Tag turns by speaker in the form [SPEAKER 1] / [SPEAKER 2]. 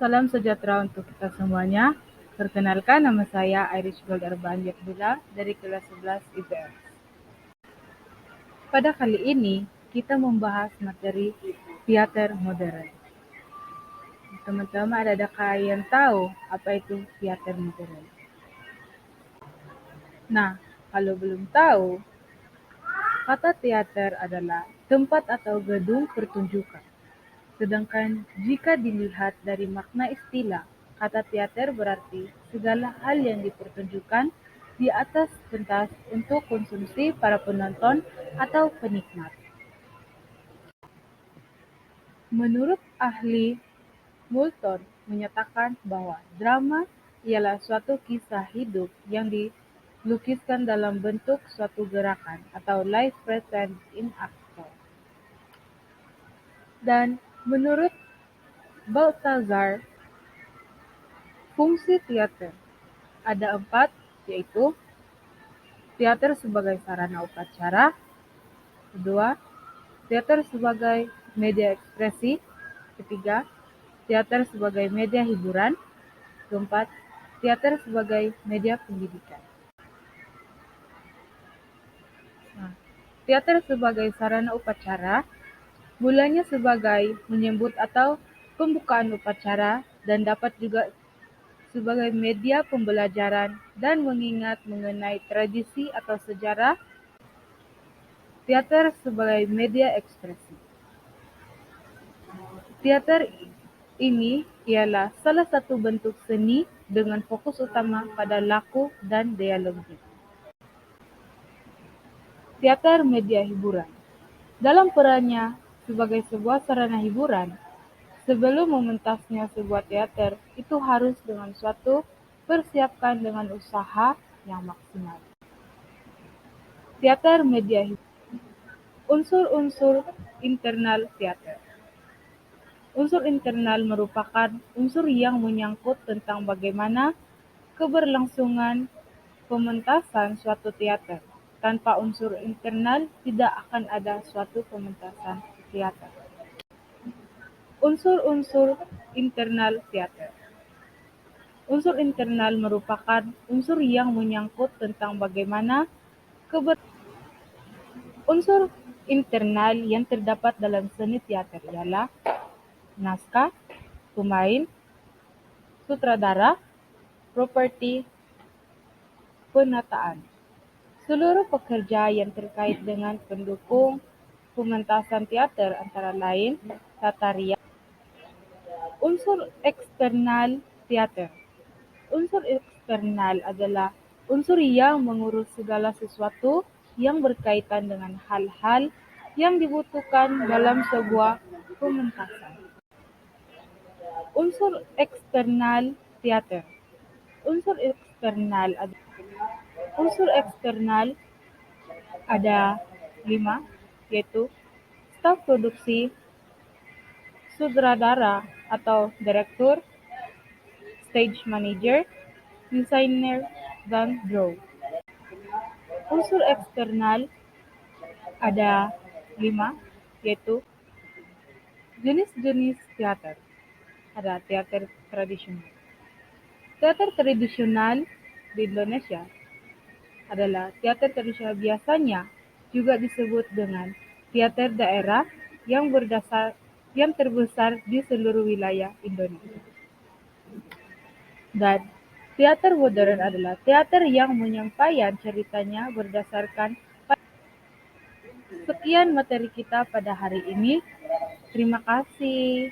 [SPEAKER 1] Salam sejahtera untuk kita semuanya. Perkenalkan, nama saya Irish Goldarban Yakbila dari kelas 11 IPS. Pada kali ini, kita membahas materi teater modern. Teman-teman, adakah yang tahu apa itu teater modern? Nah, kalau belum tahu, kata teater adalah tempat atau gedung pertunjukan. Sedangkan jika dilihat dari makna istilah, kata teater berarti segala hal yang dipertunjukkan di atas pentas untuk konsumsi para penonton atau penikmat. Menurut ahli Moulton menyatakan bahwa drama ialah suatu kisah hidup yang dilukiskan dalam bentuk suatu gerakan atau live present in actor. Dan menurut Balthazar, fungsi teater ada 4, yaitu teater sebagai sarana upacara, kedua, teater sebagai media ekspresi, ketiga, teater sebagai media hiburan, keempat, teater sebagai media pendidikan. Nah, teater sebagai sarana upacara mulanya sebagai menyambut atau pembukaan upacara dan dapat juga sebagai media pembelajaran dan mengingat mengenai tradisi atau sejarah. Teater sebagai media ekspresi. Teater ini ialah salah satu bentuk seni dengan fokus utama pada laku dan dialognya. Teater media hiburan. Dalam perannya sebagai sebuah sarana hiburan, sebelum mementasnya sebuah teater, itu harus dengan suatu persiapkan dengan usaha yang maksimal. Teater media hiburan. Unsur-unsur internal teater. Unsur internal merupakan unsur yang menyangkut tentang bagaimana keberlangsungan pementasan suatu teater. Tanpa unsur internal, tidak akan ada suatu pementasan teater. Unsur-unsur internal teater. Unsur internal merupakan unsur yang menyangkut tentang bagaimana unsur internal yang terdapat dalam seni teater ialah naskah, pemain, sutradara, properti, penataan. Seluruh pekerja yang terkait dengan pendukung pementasan teater antara lain tata rias. Unsur eksternal teater. Unsur eksternal adalah unsur yang mengurus segala sesuatu yang berkaitan dengan hal-hal yang dibutuhkan dalam sebuah pementasan. Unsur eksternal teater. Unsur eksternal ada 5, yaitu staf produksi, sutradara atau direktur, stage manager, desainer, dan draw. Unsur eksternal ada 5, yaitu jenis-jenis teater. Ada teater tradisional. Teater tradisional di Indonesia adalah teater tradisional biasanya juga disebut dengan teater daerah yang terbesar di seluruh wilayah Indonesia. Dan teater modern adalah teater yang menyampaikan ceritanya berdasarkan. Sekian materi kita pada hari ini. Terima kasih.